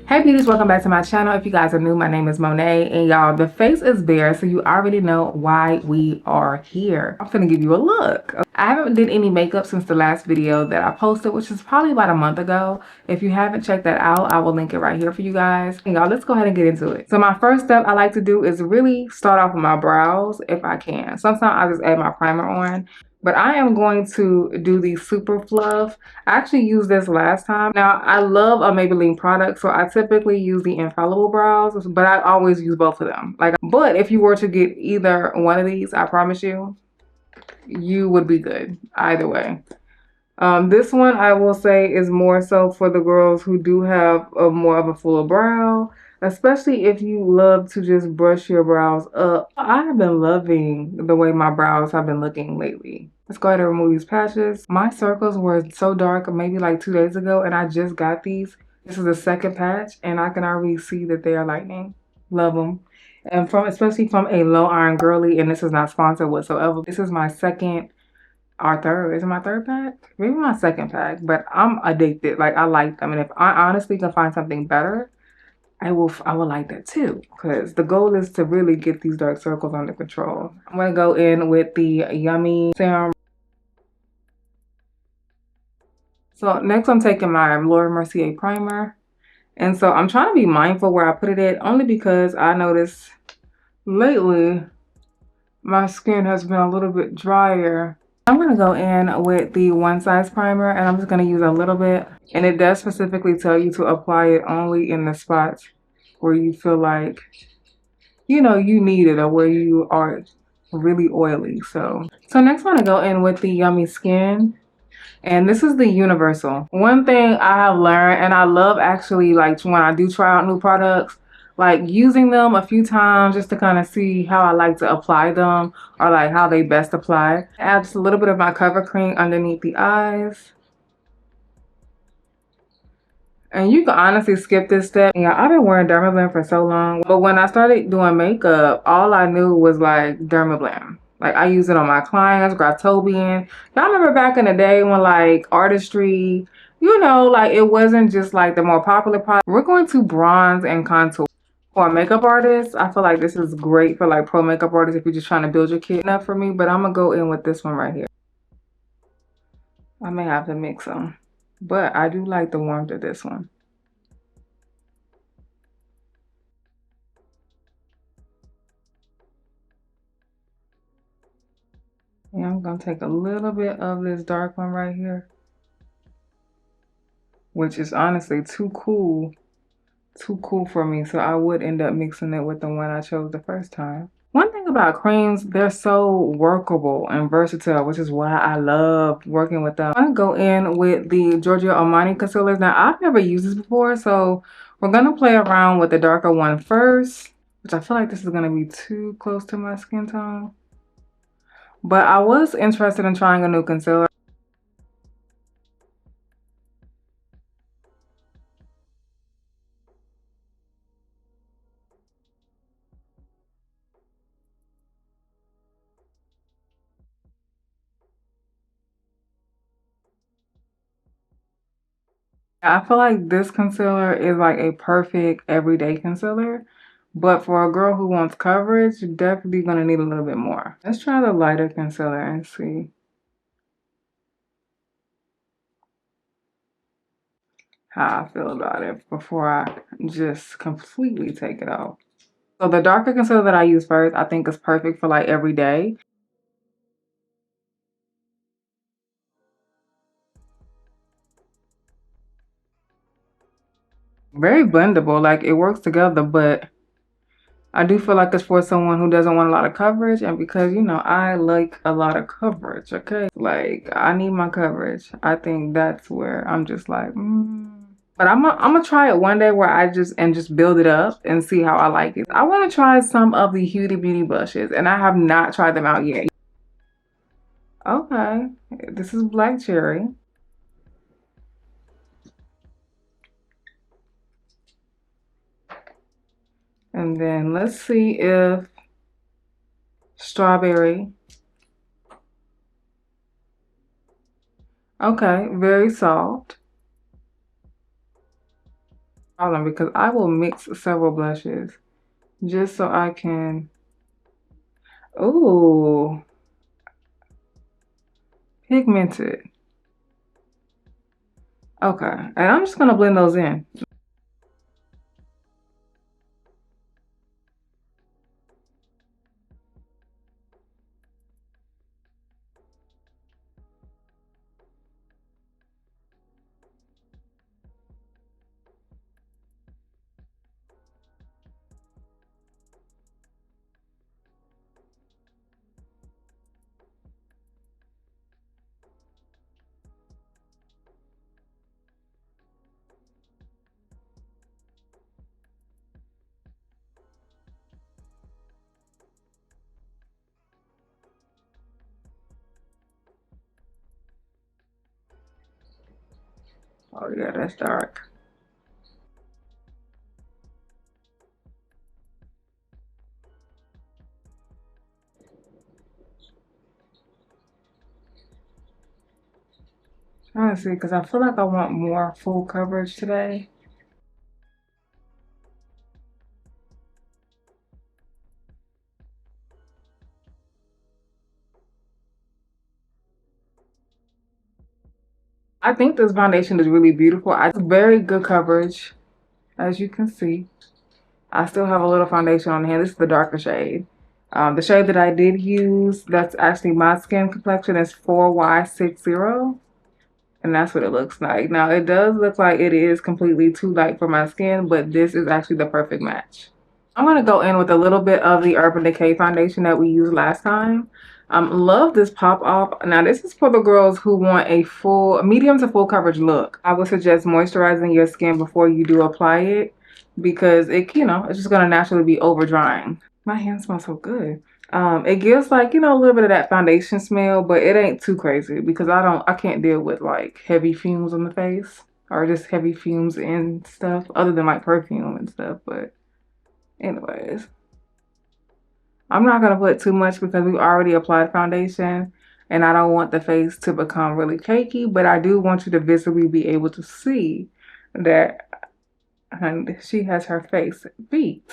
Hey beauties, welcome back to my channel. If you guys are new, my name is Monet, and y'all, the face is bare, so you already know why we are here. I'm finna give you a look. I haven't did any makeup since the last video that I posted, which is probably about a month ago. If you haven't checked that out, I will link it right here for you guys. And y'all, let's go ahead and get into it. So my first step I like to do is really start off with my brows if I can. Sometimes I just add my primer on. But I am going to do the Super Fluff. I actually used this last time. Now, I love a Maybelline product, so I typically use the Infallible Brows, but I always use both of them. But if you were to get either one of these, I promise you, you would be good either way. This one, I will say, is more so for the girls who do have more of a fuller brow, especially if you love to just brush your brows up. I have been loving the way my brows have been looking lately. Let's go ahead and remove these patches. My circles were so dark maybe like 2 days ago, and I just got these. This is the second patch, and I can already see that they are lightening. Love them. And especially from a low iron girly, and this is not sponsored whatsoever. This is my second or third. Is it my third pack? Maybe my second pack, but I'm addicted. Like, I like them, and if I honestly can find something better, I will like that too, because the goal is to really get these dark circles under control. I'm gonna go in with the Yummy Serum. So next I'm taking my Laura Mercier primer, and so I'm trying to be mindful where I put it at, only because I noticed lately my skin has been a little bit drier. I'm going to go in with the One Size primer, and I'm just going to use a little bit. And it does specifically tell you to apply it only in the spots where you feel like, you know, you need it, or where you are really oily. So next I'm going to go in with the Yummy Skin. And this is the Universal. One thing I have learned, and I love actually, like, when I do try out new products, like using them a few times just to kind of see how I like to apply them, or like how they best apply. Add just a little bit of my cover cream underneath the eyes. And you can honestly skip this step. Yeah, I've been wearing Dermablend for so long, but when I started doing makeup, all I knew was like Dermablend. Like, I use it on my clients, Graftobian. Y'all remember back in the day when like Artistry, you know, like it wasn't just like the more popular product. We're going to bronze and contour. For a makeup artist, I feel like this is great for like pro makeup artists if you're just trying to build your kit. Enough for me, but I'm gonna go in with this one right here. I may have to mix them, but I do like the warmth of this one. And I'm gonna take a little bit of this dark one right here, which is honestly too cool for me, so I would end up mixing it with the one I chose the first time. One thing about creams, they're so workable and versatile, which is why I love working with them. I'm gonna go in with the Giorgio Armani concealers. Now, I've never used this before, so we're gonna play around with the darker one first, which I feel like this is gonna be too close to my skin tone. But I was interested in trying a new concealer. I feel like this concealer is like a perfect everyday concealer, but for a girl who wants coverage, you're definitely gonna need a little bit more. Let's try the lighter concealer and see how I feel about it before I just completely take it off. So the darker concealer that I use first, I think is perfect for like every day. Very blendable, like it works together, but I do feel like it's for someone who doesn't want a lot of coverage, and because, you know, I like a lot of coverage, okay? Like, I need my coverage. I think that's where I'm just like, But I'm gonna try it one day where I just build it up and see how I like it. I want to try some of the Huda Beauty blushes, and I have not tried them out yet. Okay, this is Black Cherry. And then let's see if Strawberry. Okay, very soft. problem because I will mix several blushes just so I can. Ooh, pigmented. Okay, and I'm just gonna blend those in. Oh yeah, that's dark. Trying to see because I feel like I want more full coverage today. I think this foundation is really beautiful. It's very good coverage, as you can see. I still have a little foundation on hand. This is the darker shade. The shade that I did use, that's actually my skin complexion, is 4Y60. And that's what it looks like. Now, it does look like it is completely too light for my skin, but this is actually the perfect match. I'm going to go in with a little bit of the Urban Decay foundation that we used last time. Love this pop off. Now, this is for the girls who want a full, medium to full coverage look. I would suggest moisturizing your skin before you do apply it because it, it's just going to naturally be over drying. My hands smell so good. It gives like, a little bit of that foundation smell, but it ain't too crazy because I can't deal with like heavy fumes on the face or just heavy fumes and stuff other than like perfume and stuff. But anyways, I'm not going to put too much because we've already applied foundation and I don't want the face to become really cakey, but I do want you to visibly be able to see that she has her face beat.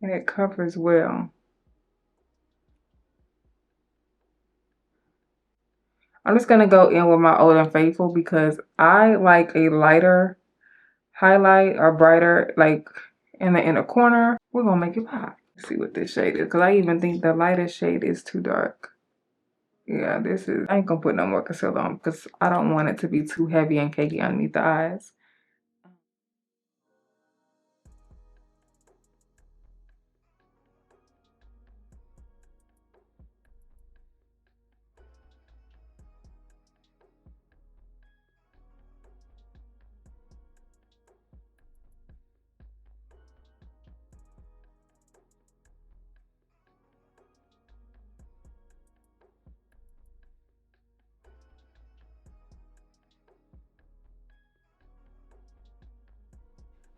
And it covers well. I'm just going to go in with my Old and Faithful because I like a lighter highlight or brighter, like in the inner corner. We're going to make it pop. Let's see what this shade is because I even think the lightest shade is too dark. Yeah, I ain't going to put no more concealer on because I don't want it to be too heavy and cakey underneath the eyes.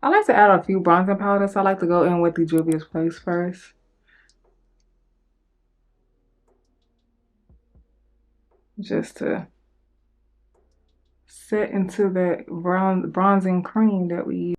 I like to add a few bronzing powders. So I like to go in with the Juvia's Place first. Just to set into that bronzing cream that we use.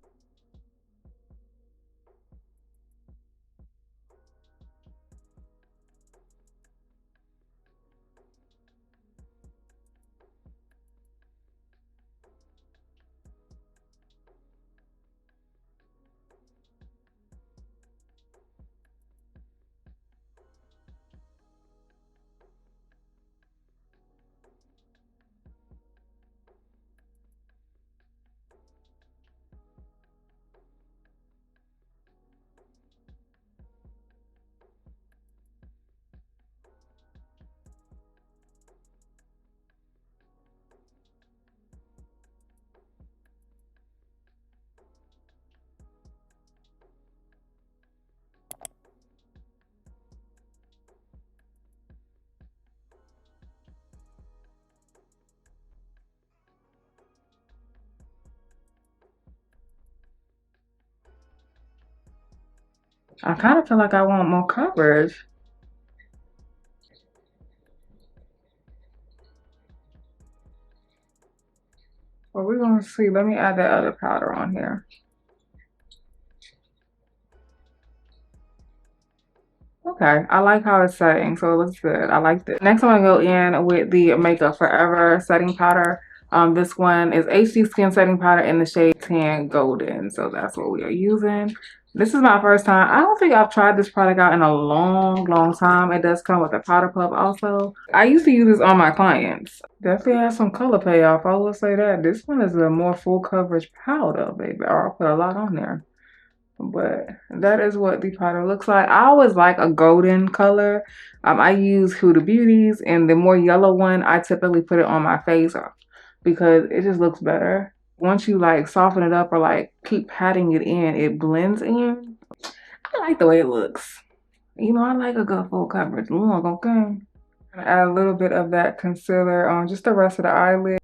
I kind of feel like I want more coverage. Well, we're gonna see. Let me add that other powder on here. Okay, I like how it's setting, so it looks good. I like this. Next, I'm gonna go in with the Makeup Forever setting powder. This one is HD Skin Setting Powder in the shade Tan Golden, so that's what we are using. This is my first time. I don't think I've tried this product out in a long, long time. It does come with a powder puff also. I used to use this on my clients. Definitely has some color payoff, I will say that. This one is a more full coverage powder, baby. Or I'll put a lot on there. But that is what the powder looks like. I always like a golden color. I use Huda Beauty's, and the more yellow one, I typically put it on my face because it just looks better. Once you like soften it up or like keep patting it in, it blends in. I like the way it looks. You know, I like a good full coverage look, okay? Add a little bit of that concealer on just the rest of the eyelid.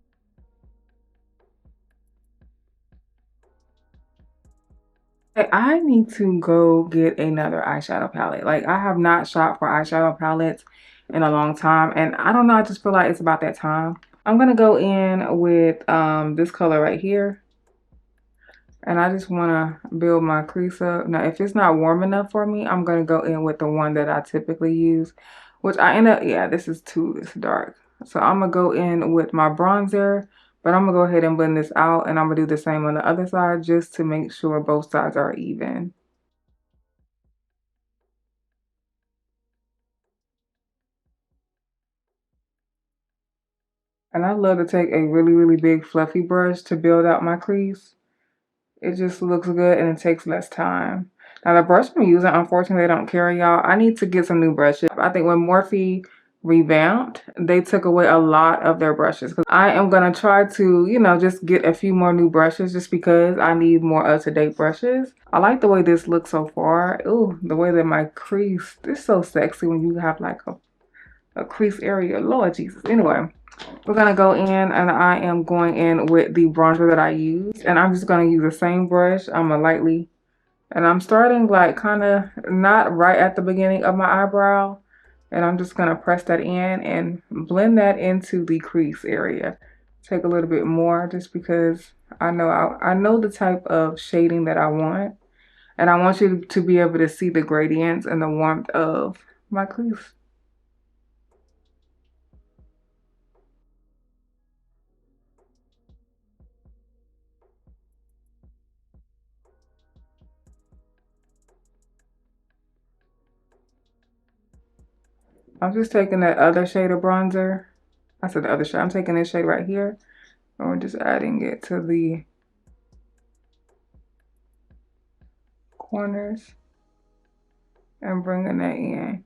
I need to go get another eyeshadow palette. Like, I have not shopped for eyeshadow palettes in a long time, and I don't know, I just feel like it's about that time. I'm gonna go in with this color right here, and I just want to build my crease up. Now, if it's not warm enough for me, I'm gonna go in with the one that I typically use, which I end up, yeah, this is too dark. So I'm gonna go in with my bronzer, but I'm gonna go ahead and blend this out, and I'm gonna do the same on the other side just to make sure both sides are even. And I love to take a really, really big fluffy brush to build out my crease. It just looks good and it takes less time. Now the brush I'm using, unfortunately, they don't carry, y'all. I need to get some new brushes. I think when Morphe revamped, they took away a lot of their brushes. I am going to try to, you know, just get a few more new brushes just because I need more up-to-date brushes. I like the way this looks so far. Ooh, the way that my crease, this is so sexy when you have like a crease area. Lord Jesus. Anyway. We're gonna go in, and I am going in with the bronzer that I used, and I'm just gonna use the same brush. I'm a lightly, and I'm starting like kind of not right at the beginning of my eyebrow, and I'm just gonna press that in and blend that into the crease area. Take a little bit more just because I know the type of shading that I want, and I want you to be able to see the gradients and the warmth of my crease. I'm just taking that other shade of bronzer. I said the other shade. I'm taking this shade right here, and we're just adding it to the corners and bringing that in.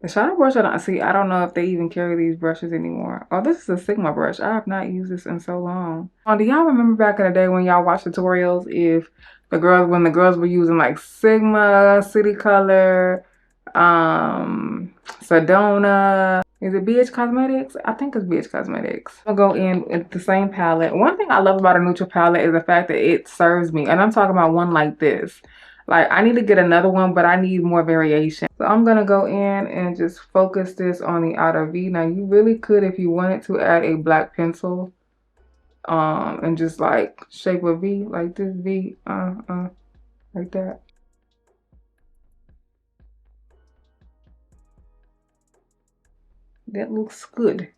The shadow brush, I don't know if they even carry these brushes anymore. Oh, this is a Sigma brush. I have not used this in so long. Oh, do y'all remember back in the day when y'all watched tutorials, if when the girls were using like Sigma, City Color, Sedona, is it BH Cosmetics? I think it's BH Cosmetics. I'll go in with the same palette. One thing I love about a neutral palette is the fact that it serves me. And I'm talking about one like this. Like, I need to get another one, but I need more variation. So I'm going to go in and just focus this on the outer V. Now, you really could, if you wanted to, add a black pencil and just like shape a V, like this V, like that. That looks good.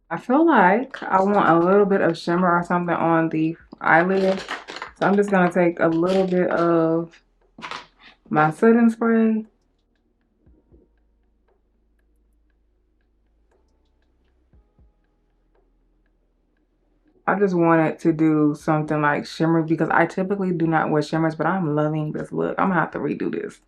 I feel like I want a little bit of shimmer or something on the eyelid. So I'm just going to take a little bit of my setting spray. I just wanted to do something like shimmer because I typically do not wear shimmers, but I'm loving this look. I'm gonna have to redo this.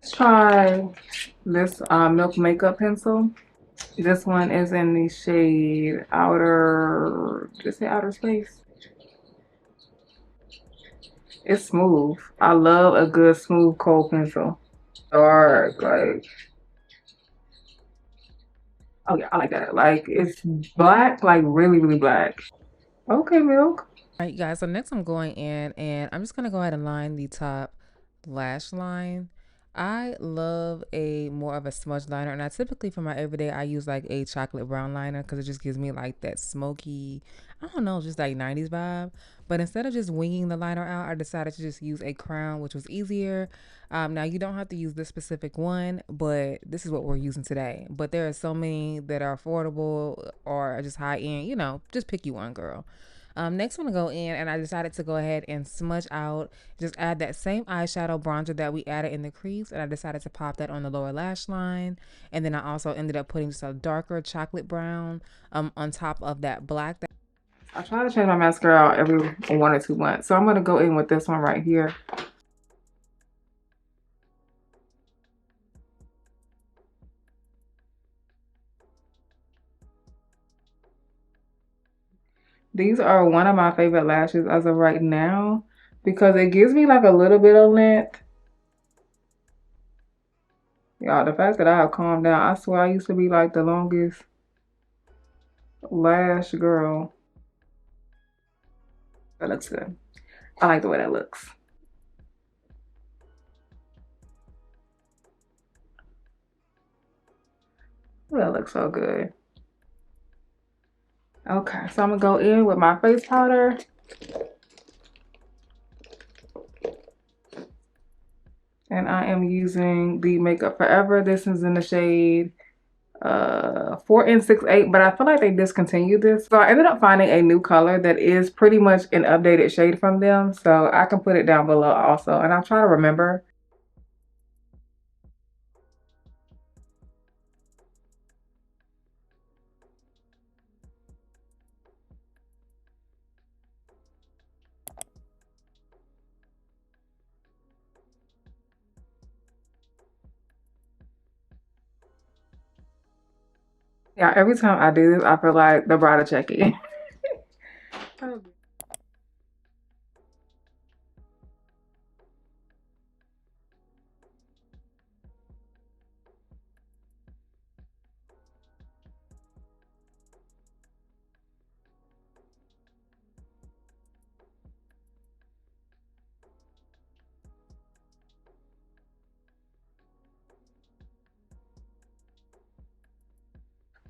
Let's try this Milk Makeup Pencil. This one is in the shade Outer, did it say Outer Space? It's smooth. I love a good smooth cold pencil. Dark, like, oh yeah, I like that. Like, it's black, like really, really black. Okay, Milk. All right, guys. So next I'm going in and I'm just going to go ahead and line the top lash line. I love a more of a smudge liner, and I typically for my everyday I use like a chocolate brown liner because it just gives me like that smoky, I don't know, just like 90s vibe. But instead of just winging the liner out, I decided to just use a crown, which was easier. Now you don't have to use this specific one, but this is what we're using today. But there are so many that are affordable or are just high end. Just pick you one, girl. Next, I'm gonna go in and I decided to go ahead and smudge out, just add that same eyeshadow bronzer that we added in the crease, and I decided to pop that on the lower lash line. And then I also ended up putting just a darker chocolate brown on top of that black. I try to change my mascara out every 1 or 2 months. So I'm gonna go in with this one right here. These are one of my favorite lashes as of right now because it gives me like a little bit of length. Y'all, the fact that I have calmed down, I swear I used to be like the longest lash girl. That looks good. I like the way that looks. That looks so good. Okay, so I'm gonna go in with my face powder. And I am using the Makeup Forever. This is in the shade 4N68, but I feel like they discontinued this. So I ended up finding a new color that is pretty much an updated shade from them. So I can put it down below also. And I'll try to remember. Yeah, every time I do this, I feel like the bridal check-in.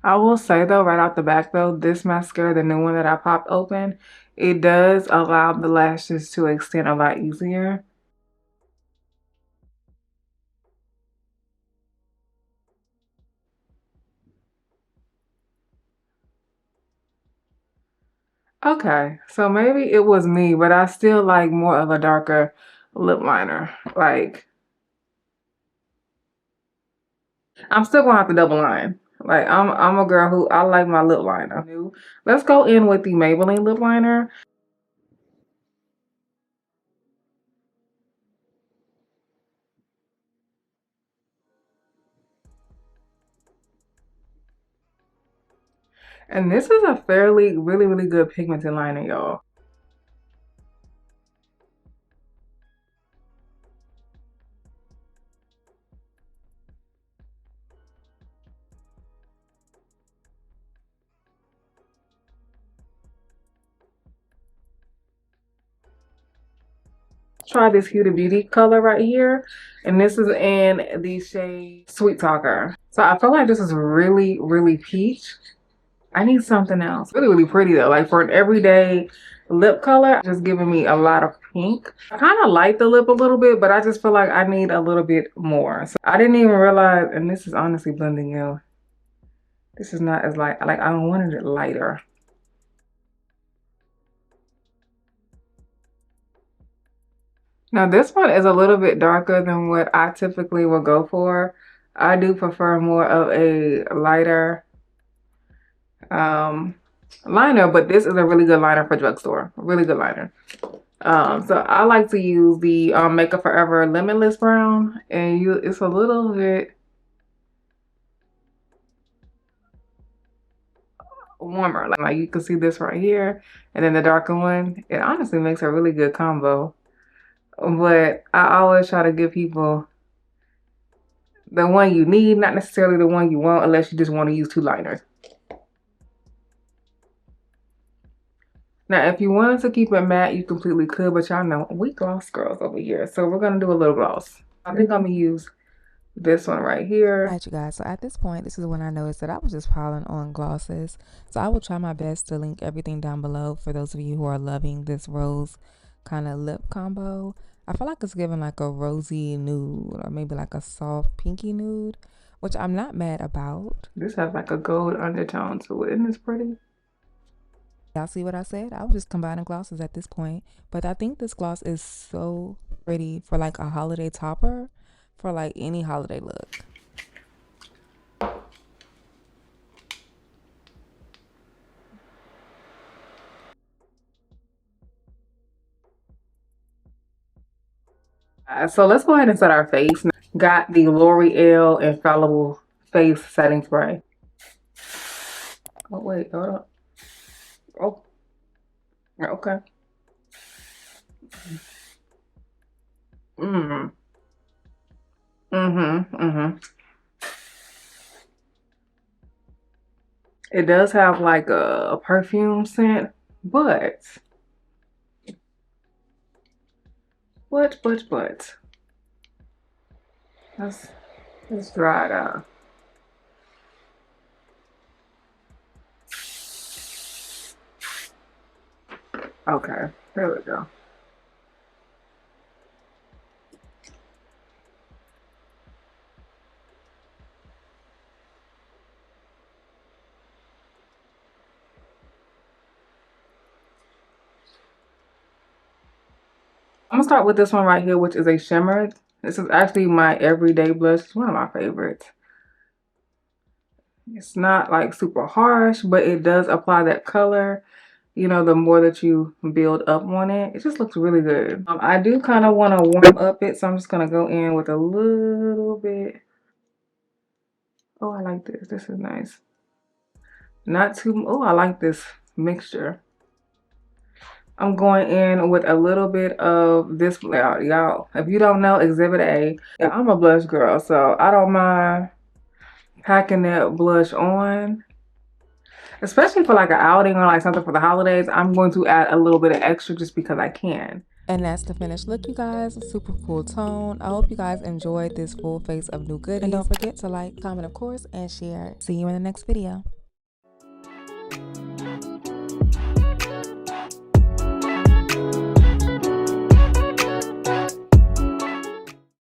I will say though, right off the back though, this mascara, the new one that I popped open, it does allow the lashes to extend a lot easier. Okay, so maybe it was me, but I still like more of a darker lip liner. Like, I'm still gonna have to double line. Like, I'm a girl who I like my lip liner. Let's go in with the Maybelline lip liner. And this is a fairly, really good pigmented liner, y'all. Try this Huda Beauty color right here, and this is in the shade Sweet Talker. So I feel like this is really peach. I need something else. Really pretty though. Like for an everyday lip color, just giving me a lot of pink. I kind of like the lip a little bit, but I just feel like I need a little bit more. So I didn't even realize, and this is honestly blending in. This is not as light. Like I wanted it lighter. Now this one is a little bit darker than what I typically would go for. I do prefer more of a lighter liner, but this is a really good liner for drugstore. A really good liner. So I like to use the Makeup Forever Limitless Brown, and it's a little bit warmer. Like you can see this right here, and then the darker one. It honestly makes a really good combo. But I always try to give people the one you need, not necessarily the one you want, unless you just want to use two liners. Now, if you wanted to keep it matte, you completely could, but y'all know we gloss girls over here. So we're going to do a little gloss. I think I'm going to use this one right here. Alright, you guys, so at this point, this is when I noticed that I was just piling on glosses. So I will try my best to link everything down below for those of you who are loving this rose kind of lip combo. I feel like it's giving like a rosy nude or maybe like a soft pinky nude, which I'm not mad about. This has like a gold undertone to it. Isn't this pretty? Y'all see what I said? I was just combining glosses at this point. But I think this gloss is so pretty for like a holiday topper, for like any holiday look. So let's go ahead and set our face. Got the L'Oreal Infallible Face Setting Spray. Oh, wait, hold on. Oh, okay. It does have like a perfume scent, but let's dry it out. Okay, there we go. I'm gonna start with this one right here, which is a shimmer. This is actually my everyday blush. It's one of my favorites. It's not like super harsh, but it does apply that color. You know, the more that you build up on it, it just looks really good. I do kind of want to warm up it, so I'm just gonna go in with a little bit. Oh, I like this. This is nice. Not too. Oh, I like this mixture. I'm going in with a little bit of this, y'all. If you don't know, Exhibit A. Yeah, I'm a blush girl, so I don't mind packing that blush on. Especially for like an outing or like something for the holidays, I'm going to add a little bit of extra just because I can. And that's the finished look, you guys. A super cool tone. I hope you guys enjoyed this full face of new goodies. And don't forget to like, comment, of course, and share. See you in the next video.